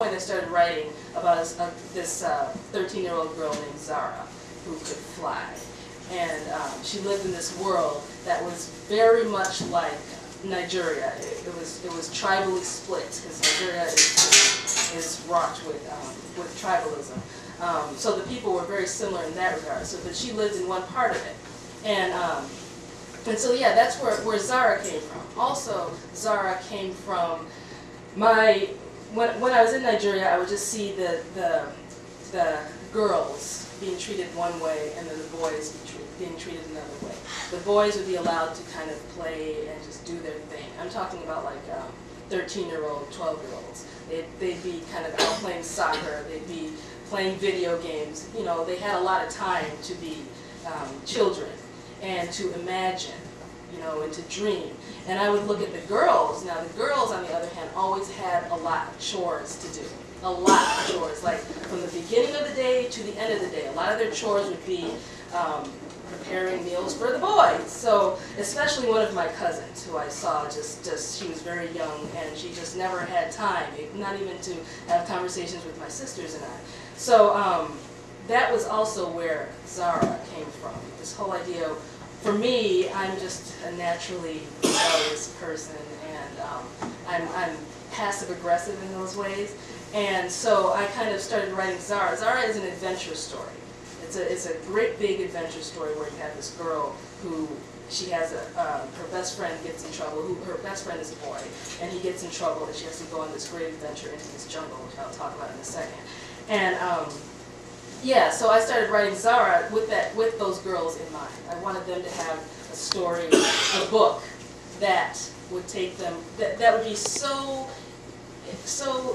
I started writing about this 13-year-old girl named Zara who could fly. And she lived in this world that was very much like Nigeria. It was tribally split, because Nigeria is rocked with tribalism. So the people were very similar in that regard. So, but she lived in one part of it. And so yeah, that's where Zara came from. Also, Zara came from when I was in Nigeria, I would just see the girls being treated one way, and then the boys being treated another way. The boys would be allowed to kind of play and just do their thing. I'm talking about like 13-year-old, 12-year-olds. They'd be kind of out playing soccer. They'd be playing video games. You know, they had a lot of time to be children and to imagine, you know, and to dream. And I would look at the girls. Now, the girls, on the other hand, always had a lot of chores to do. A lot of chores. Like, from the beginning of the day to the end of the day, a lot of their chores would be preparing meals for the boys. So, especially one of my cousins, who I saw she was very young, and she just never had time, not even to have conversations with my sisters and I. So, that was also where Zara came from. This whole idea of, for me, I'm just a naturally rebellious person, and I'm passive-aggressive in those ways. And so I kind of started writing Zara. Zara is an adventure story. It's a great big adventure story where you have this girl who she has her best friend gets in trouble. Her best friend is a boy, and he gets in trouble, and she has to go on this great adventure into this jungle, which I'll talk about in a second. And yeah, so I started writing Zara with those girls in mind. I wanted them to have a story, a book that would take them, that would be so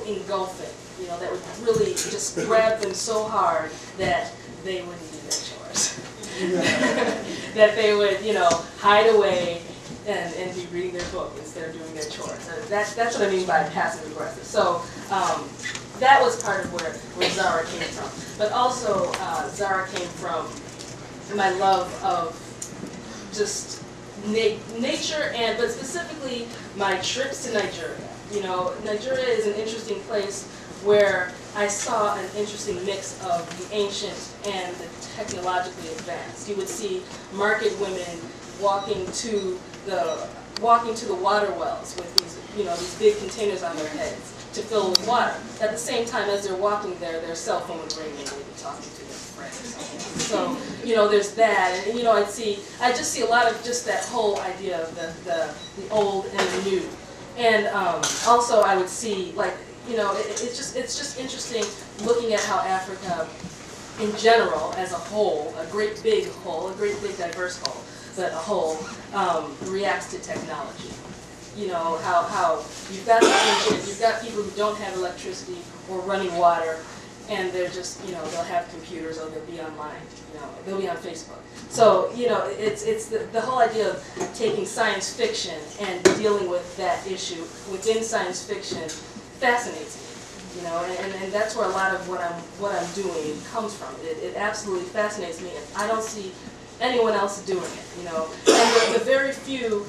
engulfing, you know, that would really just grab them so hard that they wouldn't do their chores. That they would, you know, hide away and be reading their book instead of doing their chores. That's what I mean by passive aggressive. So that was part of where Zara came from. But also Zara came from my love of just nature, but specifically my trips to Nigeria. You know, Nigeria is an interesting place where I saw an interesting mix of the ancient and the technologically advanced. You would see market women walking to the water wells with these, you know, these big containers on their heads to fill with water. At the same time as they're walking there, their cell phone would ring and they'd be talking to their friends. So, you know, there's that, and you know, I just see a lot of just that whole idea of the old and the new. And also I would see, like, you know, it's just interesting looking at how Africa in general as a whole, a great big whole, a great big diverse whole, but a whole, reacts to technology. You know, how you've got people who don't have electricity or running water, and they're just, you know, they'll have computers or they'll be online, you know, they'll be on Facebook. So, you know, it's the whole idea of taking science fiction and dealing with that issue within science fiction fascinates me, you know, and that's where a lot of what I'm doing comes from. It absolutely fascinates me, and I don't see anyone else doing it, you know. And the very few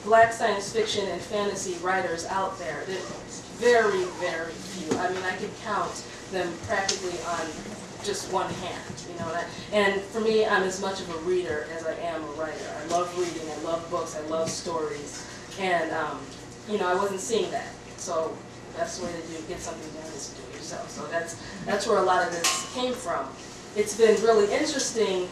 black science fiction and fantasy writers out there, there's very, very few. I mean, I could count them practically on just one hand, you know. And for me, I'm as much of a reader as I am a writer. I love reading, I love books, I love stories, and you know, I wasn't seeing that. So the best way to get something done is to do it yourself. So that's where a lot of this came from. It's been really interesting.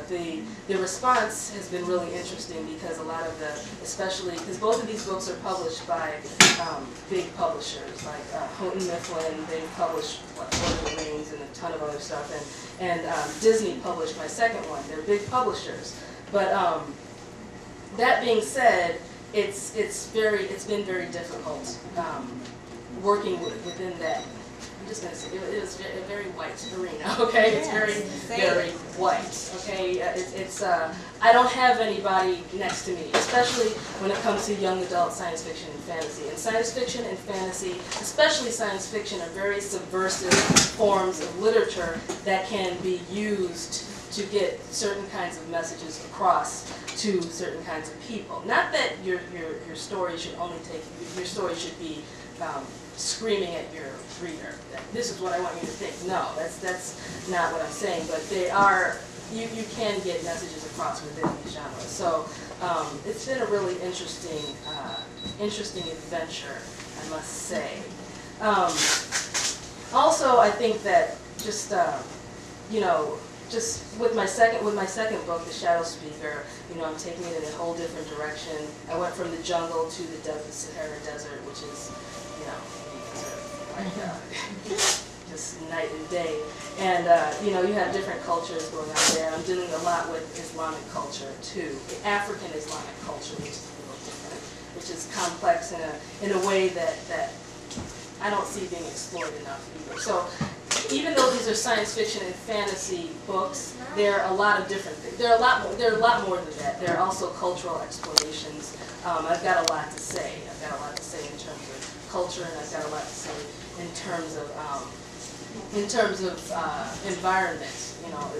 The response has been really interesting because a lot of especially because both of these books are published by big publishers like Houghton Mifflin. They published Lord of the Rings and a ton of other stuff, and Disney published my second one. They're big publishers. But that being said, it's been very difficult working within that. I'm just going to say, it is a very white arena, okay? It's very white, okay? I don't have anybody next to me, especially when it comes to young adult science fiction and fantasy. And science fiction and fantasy, especially science fiction, are very subversive forms of literature that can be used to get certain kinds of messages across to certain kinds of people. Not that your story should only your story should be screaming at your reader that this is what I want you to think. No, that's not what I'm saying. But they are, you can get messages across within these genres. So it's been a really interesting adventure, I must say. Also, I think that just just with my second book, The Shadow Speaker, I'm taking it in a whole different direction. I went from the jungle to the Sahara Desert, which is, just night and day. And you have different cultures going on there. I'm dealing a lot with Islamic culture too, African Islamic culture, which is a little different, which is complex in a way that I don't see being explored enough either. So even though these are science fiction and fantasy books, there are a lot of different things. There are a lot more than that. There are also cultural explorations. I've got a lot to say. I've got a lot to say in terms of culture, and I've got a lot to say in terms of environment.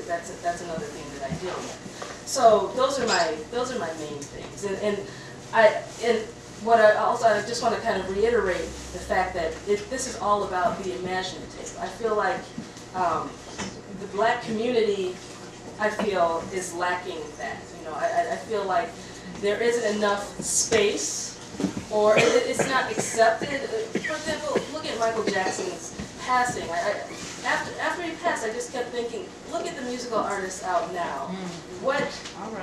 That's another thing that I deal with. So those are my main things. And what I just want to kind of reiterate the fact that this is all about the imaginative. I feel like the Black community, is lacking that. I feel like there isn't enough space, or it's not accepted. For example, look at Michael Jackson's passing. After he passed, I just kept thinking, look at the musical artists out now.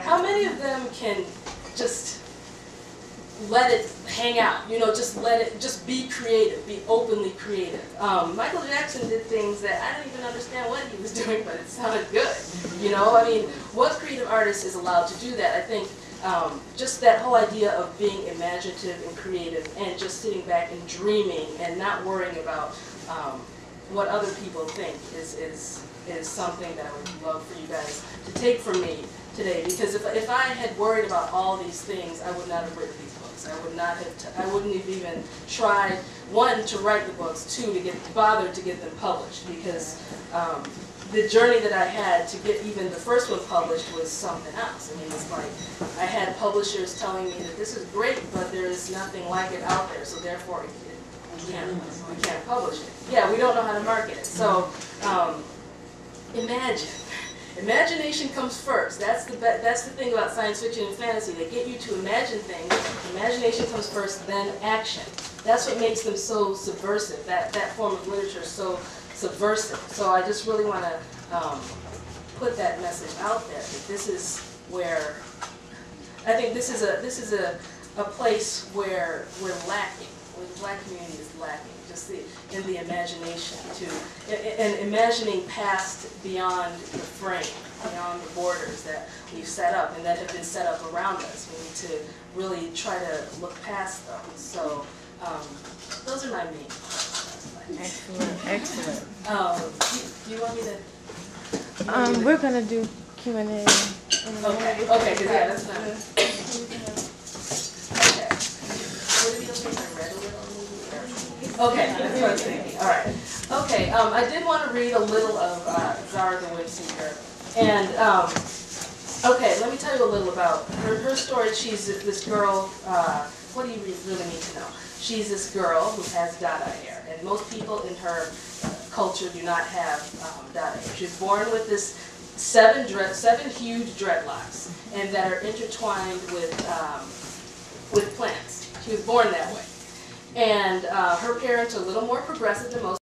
How many of them can just let it hang out, just be creative, be openly creative. Michael Jackson did things that I don't even understand what he was doing, but it sounded good. What creative artist is allowed to do that? I think just that whole idea of being imaginative and creative and just sitting back and dreaming and not worrying about what other people think is something that I would love for you guys to take from me today. Because if I had worried about all these things, I would not have written these books. I wouldn't have even tried, one, to write the books, two, to bother to get them published, because the journey that I had to get even the first one published was something else. It's like I had publishers telling me that this is great, but there is nothing like it out there, so therefore we can't publish it. Yeah, we don't know how to market it. So imagine. Imagination comes first. That's the thing about science fiction and fantasy. They get you to imagine things. Imagination comes first, then action. That's what makes them so subversive. That form of literature is so subversive. So I just really want to put that message out there. That this is where I think this is a place where we're lacking. Where the Black community is lacking. Just in the imagination, and imagining past, beyond the frame, beyond the borders that we've set up and that have been set up around us. We need to really try to look past them. So those are my main points. Excellent, excellent. Do you want me to? We're gonna do Q&A. Okay, because yeah, that's not. Okay. What did you think? I read a little. Okay, that's what I was thinking. All right. Okay, I did want to read a little of Zara the Windseeker. And, okay, let me tell you a little about her story. She's this girl, what do you really need to know? She's this girl who has Dada hair. And most people in her culture do not have Dada hair. She was born with this seven huge dreadlocks, and that are intertwined with plants. She was born that way. And her parents are a little more progressive than most